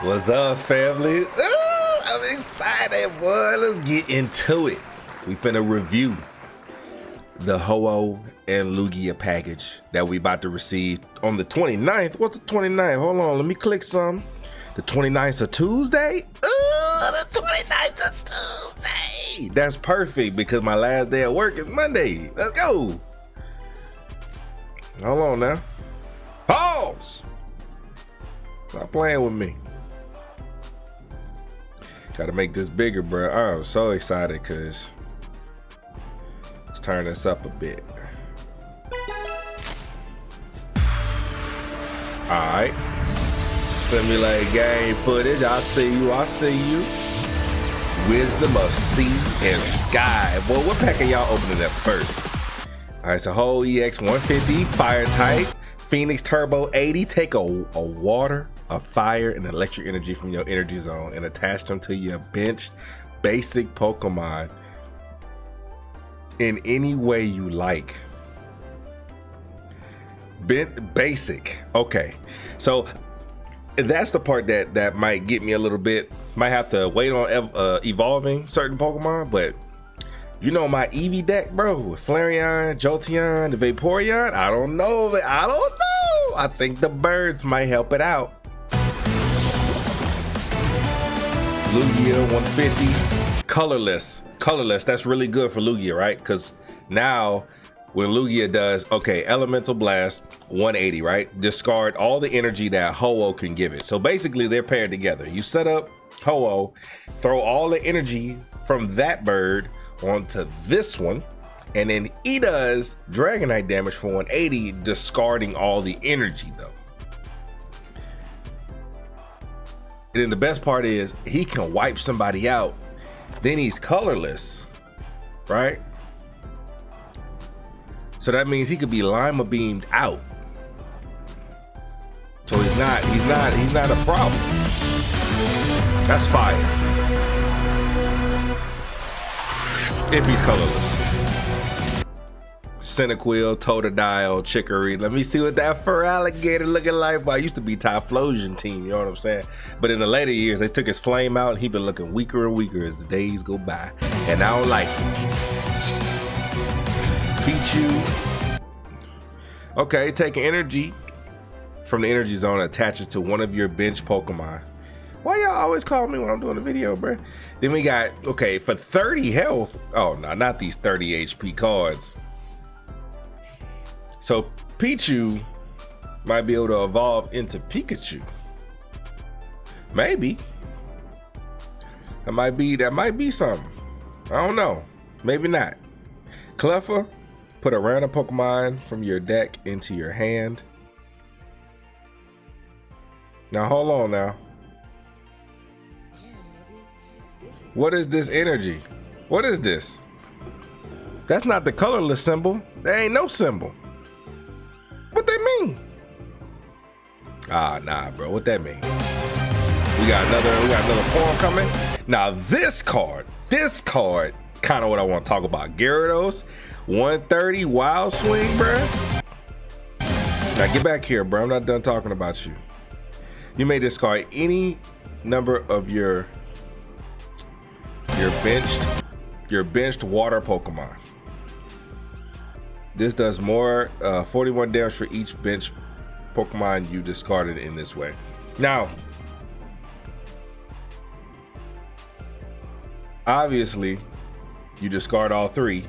What's up, family? Ooh, I'm excited, boy. Let's get into it. We finna review the Ho-Oh and Lugia package that we about to receive on the 29th. What's the 29th? Hold on, let me click some. The 29th of Tuesday? Ooh, the 29th of Tuesday. That's perfect because my last day at work is Monday. Let's go. Hold on now. Pause. Stop playing with me. Try to make this bigger, bro. I'm so excited because let's turn this up a bit. All right. Simulate game footage. I see you. I see you. Wisdom of Sea and Sky. Boy, what pack are y'all opening up first? All right, so whole EX 150, fire type, Phoenix Turbo 80. Take a water, a fire, and electric energy from your energy zone and attach them to your benched basic Pokemon in any way you like. Basic. Okay, so that's the part that might get me a little bit. Might have to wait on evolving certain Pokemon, but you know my Eevee deck, bro, with Flareon, Jolteon, the Vaporeon. I don't know. I think the birds might help it out. Lugia 150, colorless. That's really good for Lugia, right? Because now when Lugia does, okay, Elemental Blast 180, right? Discard all the energy that Ho-Oh can give it. So basically they're paired together. You set up Ho-Oh, throw all the energy from that bird onto this one, and then he does Dragonite damage for 180, discarding all the energy though. And then the best part is he can wipe somebody out. Then he's colorless, right? So that means he could be Lima beamed out. So he's not a problem. That's fire. If he's colorless. Cyndaquil, Totodile, Chicory. Let me see what that fur alligator looking like. But I used to be Typhlosion team, you know what I'm saying? But in the later years, they took his flame out and he been looking weaker and weaker as the days go by. And I don't like it. Pichu. Okay, take energy from the energy zone, attach it to one of your bench Pokemon. Why y'all always call me when I'm doing a video, bro? Then we got, okay, for 30 health. Oh, no, not these 30 HP cards. So Pichu might be able to evolve into Pikachu. Maybe. That might be something. I don't know. Maybe not. Cleffa, put a random Pokemon from your deck into your hand. Now hold on now. What is this energy? What is this? That's not the colorless symbol. There ain't no symbol. What they mean? Ah, nah, bro. What that mean? We got another form coming. Now this card, kind of what I want to talk about. Gyarados, 130 Wild Swing, bro. Now get back here, bro. I'm not done talking about you. You may discard any number of your benched water Pokemon. This does more 41 damage for each bench Pokemon you discarded in this way. Now, obviously, you discard all three.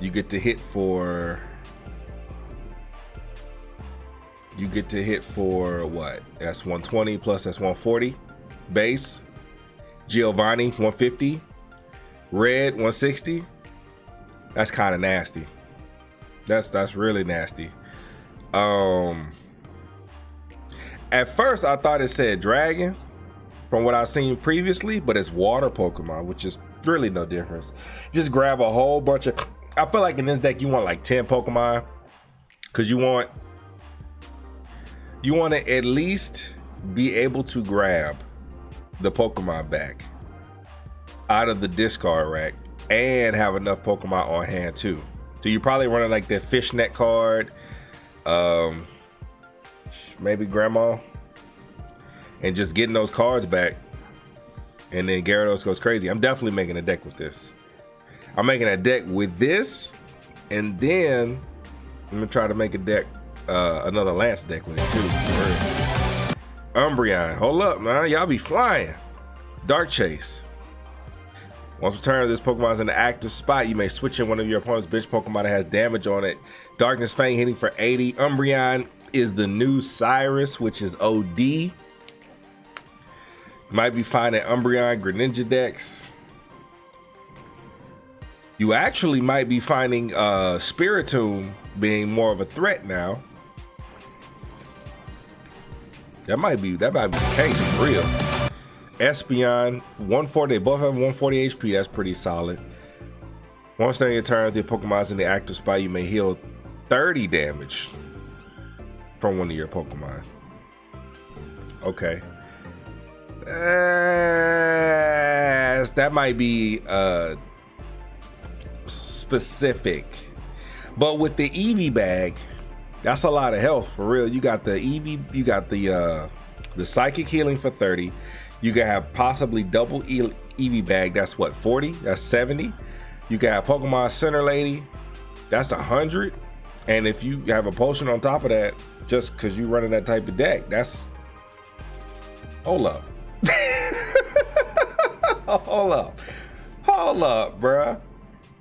You get to hit for what? That's 120 plus that's 140 base. Giovanni 150, Red 160. That's kind of nasty. That's really nasty. At first I thought it said dragon from what I've seen previously, but it's water Pokemon, which is really no difference. Just grab a whole bunch of, I feel like in this deck you want like 10 Pokemon, because you want to at least be able to grab the Pokemon back out of the discard rack and have enough Pokemon on hand too. So you're probably running like that fishnet card, maybe Grandma, and just getting those cards back. And then Gyarados goes crazy. I'm definitely making a deck with this. I'm making a deck with this, and then I'm gonna try to make a deck, another Lance deck with it too. Umbreon, hold up, man, y'all be flying. Dark Chase. Once returned, this Pokemon is in the active spot. You may switch in one of your opponent's bench Pokemon that has damage on it. Darkness Fang hitting for 80. Umbreon is the new Cyrus, which is OD. You might be finding Umbreon Greninja decks. You actually might be finding Spiritomb being more of a threat now. That might be the case for real. Espeon, 140, they both have 140 HP, that's pretty solid. Once during your turn, if the Pokemon's in the active spot, you may heal 30 damage from one of your Pokemon. Okay. That might be specific. But with the Eevee bag, that's a lot of health for real. You got the Eevee, you got the psychic healing for 30. You can have possibly double Eevee bag. That's what, 40? That's 70. You can have Pokemon Center Lady. That's 100. And if you have a potion on top of that, just because you're running that type of deck, that's... Hold up. Hold up. Hold up, bruh.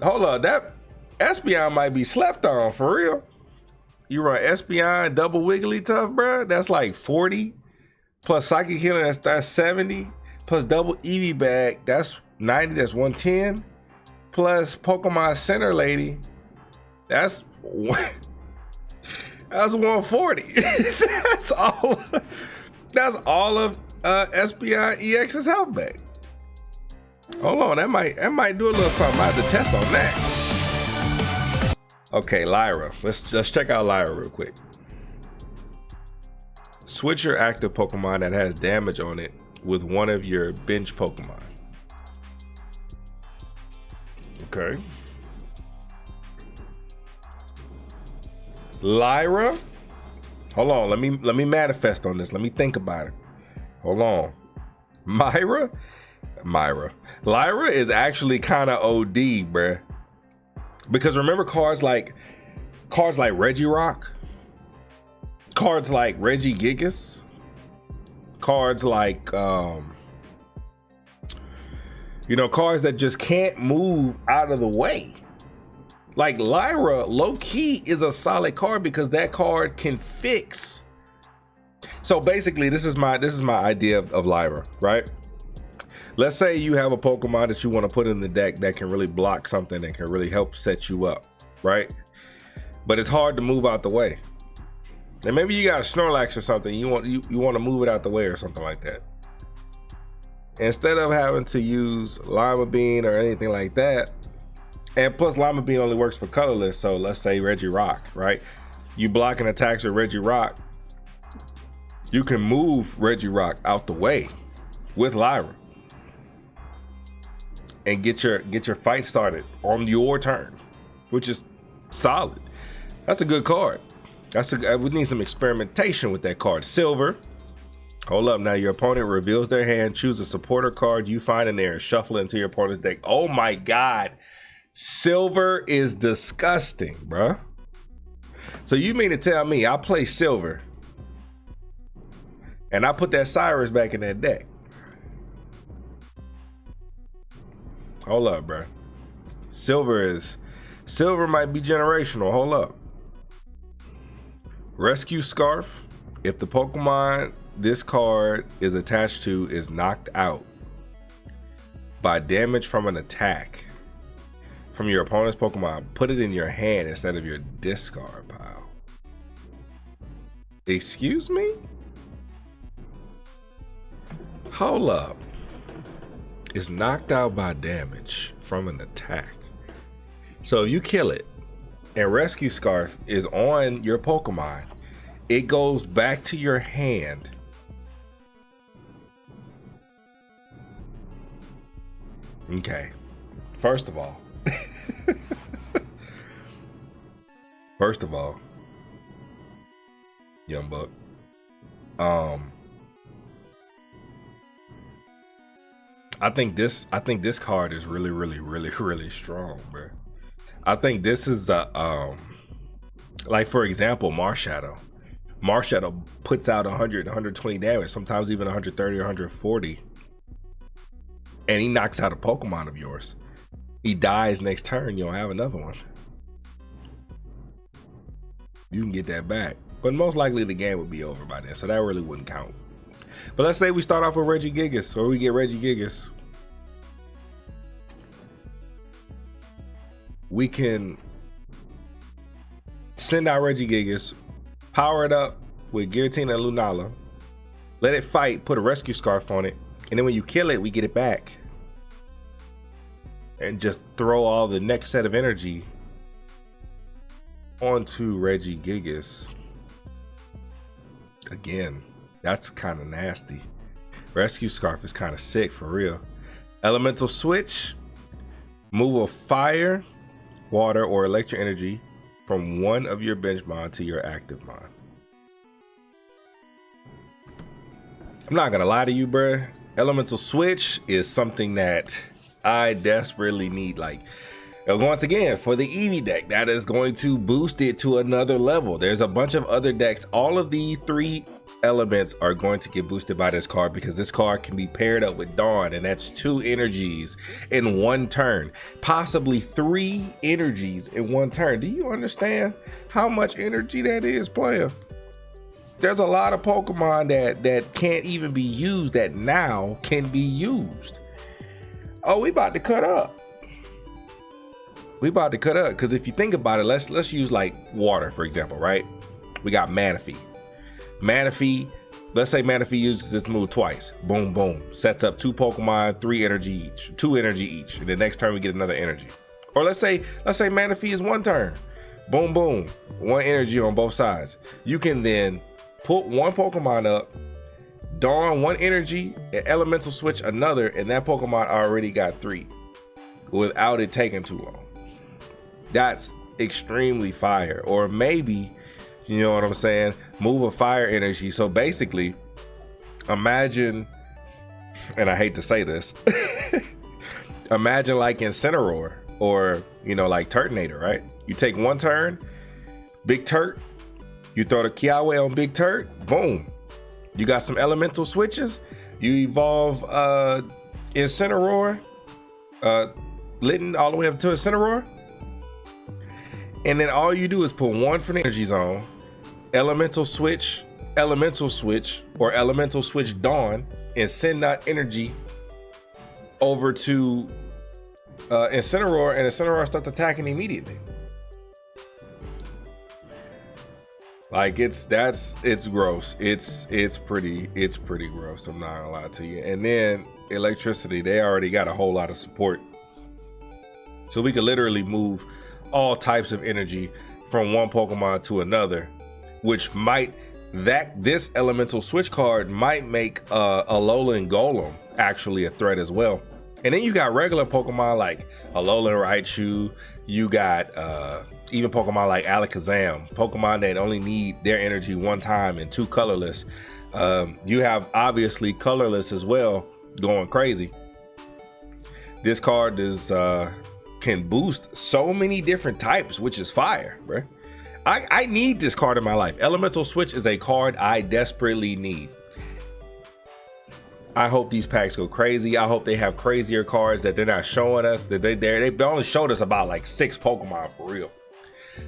Hold up. That Espeon might be slept on for real. You run Espeon, double Wigglytuff, bruh. That's like 40. Plus Psychic Healing, that's 70. Plus double Eevee bag, that's 90, that's 110. Plus Pokemon Center Lady, that's 140. That's all of Espeon EX's health back. Hold on, that might do a little something. I have to test on that. Okay, Lyra. Let's check out Lyra real quick. Switch your active Pokemon that has damage on it with one of your bench Pokemon. Okay. Lyra. Hold on, let me manifest on this. Let me think about it. Hold on. Lyra is actually kind of OD, bruh. Because remember cards like Regirock, cards like Regigigas, cards like cards that just can't move out of the way. Like Lyra, low key is a solid card because that card can fix. So basically, this is my idea of Lyra, right? Let's say you have a Pokemon that you want to put in the deck that can really block something and can really help set you up, right? But it's hard to move out the way. And maybe you got a Snorlax or something, you want to move it out the way or something like that. Instead of having to use Lima Bean or anything like that, and plus Lima Bean only works for colorless, so let's say Regirock, right? You blocking attacks with Regirock, you can move Regirock out the way with Lyra and get your fight started on your turn, which is solid. That's a good card. We need some experimentation with that card. Silver. Hold up, now your opponent reveals their hand, choose a supporter card you find in there and shuffle it into your opponent's deck. Oh my God. Silver is disgusting, bruh. So you mean to tell me I play Silver and I put that Cyrus back in that deck? Hold up, bruh. Silver might be generational. Hold up. Rescue Scarf. If the Pokemon this card is attached to is knocked out by damage from an attack from your opponent's Pokemon, put it in your hand instead of your discard pile. Excuse me? Hold up. It's knocked out by damage from an attack. So if you kill it and Rescue Scarf is on your Pokemon, it goes back to your hand. Okay. First of all, Young Buck, I think this card is really strong, bro. I think this is a like, for example, Marshadow. Marshadow puts out 100, 120 damage, sometimes even 130 or 140. And he knocks out a Pokemon of yours. He dies next turn, you don't have another one. You can get that back. But most likely the game would be over by then, so that really wouldn't count. But let's say we start off with Regigigas, or we get Regigigas. We can send out Regigigas, power it up with Giratina and Lunala, let it fight, put a rescue scarf on it, and then when you kill it, we get it back. And just throw all the next set of energy onto Regigigas. Again, that's kind of nasty. Rescue Scarf is kind of sick for real. Elemental Switch, move a fire, water, or electric energy from one of your bench mon to your active mon. I'm not gonna lie to you, bruh. Elemental Switch is something that I desperately need. Like, once again, for the Eevee deck, that is going to boost it to another level. There's a bunch of other decks. All of these 3 elements are going to get boosted by this card, because this card can be paired up with Dawn, and that's 2 energies in 1 turn, possibly 3 energies in 1 turn. Do you understand how much energy that is, player? There's a lot of Pokemon that can't even be used that now can be used. Oh, we about to cut up. We about to cut up, because if you think about it, let's use like water, for example, right? We got Manaphy. Manaphy, let's say Manaphy uses this move twice. Boom, boom. Sets up 2 Pokemon, 3 energy each, 2 energy each. And the next turn we get another energy. Or let's say Manaphy is 1 turn. Boom, boom. 1 energy on both sides. You can then put 1 Pokemon up, Dawn 1 energy, and Elemental Switch another, and that Pokemon already got 3 without it taking too long. That's extremely fire. Or maybe, you know what I'm saying, move a fire energy. So basically, imagine, and I hate to say this, imagine like Incineroar, or, you know, like Turtonator, right? You take 1 turn, Big Turt, you throw the Kiawe on Big Turt, boom. You got some elemental switches, you evolve Incineroar, Litten all the way up to Incineroar, and then all you do is put 1 for the energy zone, elemental switch, or elemental switch Dawn, and send that energy over to Incineroar, and Incineroar starts attacking immediately. Like, it's gross. It's pretty gross. I'm not gonna lie to you. And then electricity, they already got a whole lot of support, so we could literally move all types of energy from 1 Pokemon to another, which might, this elemental switch card might make Alolan Golem actually a threat as well. And then you got regular Pokemon like Alolan Raichu. You got even Pokemon like Alakazam, Pokemon that only need their energy 1 time, and 2 colorless. You have obviously colorless as well, going crazy. This card is can boost so many different types, which is fire, bro. I need this card in my life. Elemental Switch is a card I desperately need. I hope these packs go crazy. I hope they have crazier cards that they're not showing us. That they only showed us about like 6 Pokemon for real.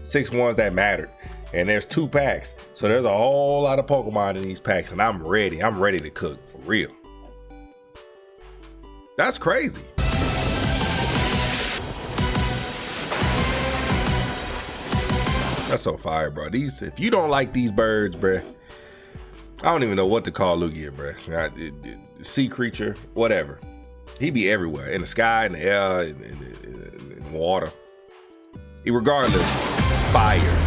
6 ones that mattered. And there's 2 packs. So there's a whole lot of Pokemon in these packs, and I'm ready. I'm ready to cook for real. That's crazy. That's so fire, bro. These, if you don't like these birds, bro, I don't even know what to call Lugia, bro. Sea creature, whatever. He be everywhere, in the sky, in the air, in the water. Regardless, fire.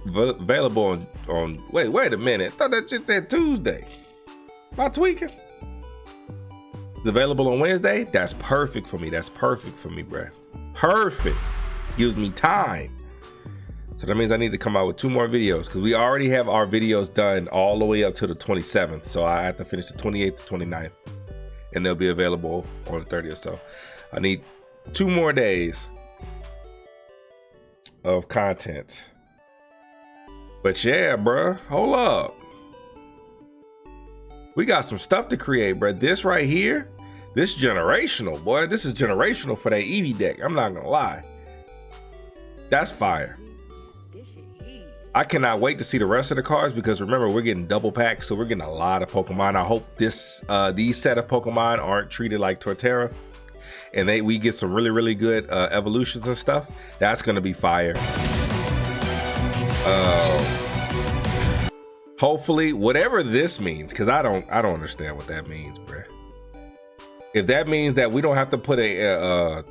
Available on wait a minute. I thought that just said Tuesday. Am I tweaking? It's available on Wednesday. That's perfect for me. That's perfect for me, bro. Perfect. Gives me time. So that means I need to come out with 2 more videos, because we already have our videos done all the way up to the 27th. So I have to finish the 28th to 29th. and they'll be available on the 30th. So I need 2 more days of content. But yeah, bruh, hold up. We got some stuff to create, bruh. This right here, this generational, boy. This is generational for that Eevee deck. I'm not gonna lie. That's fire. I cannot wait to see the rest of the cards, because remember, we're getting double packs, so we're getting a lot of Pokemon. I hope these set of Pokemon aren't treated like Torterra, and we get some really good evolutions and stuff. That's gonna be fire. Hopefully, whatever this means, because I don't understand what that means, bruh. If that means that we don't have to put a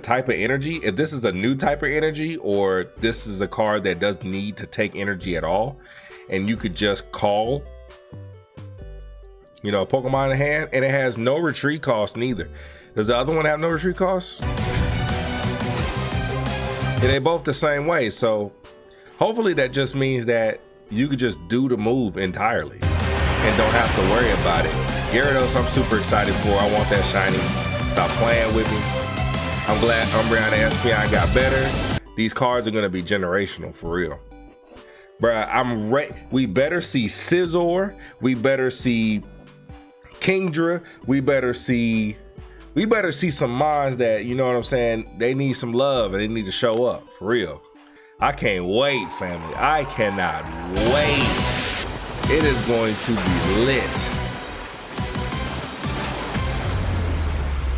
type of energy, if this is a new type of energy, or this is a card that doesn't need to take energy at all, and you could just call, you know, a Pokemon in hand, and it has no retreat cost neither. Does the other one have no retreat cost? And they both the same way. So hopefully that just means that you could just do the move entirely and don't have to worry about it. Gyarados, I'm super excited for. I want that shiny. Stop playing with me. I'm glad Umbreon and Espeon got better. These cards are gonna be generational for real. Bruh, I'm ready. We better see Scizor. We better see Kingdra. We better see some mons that, you know what I'm saying, they need some love and they need to show up for real. I can't wait, family. I cannot wait. It is going to be lit.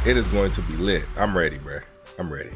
It is going to be lit. I'm ready, bruh. I'm ready.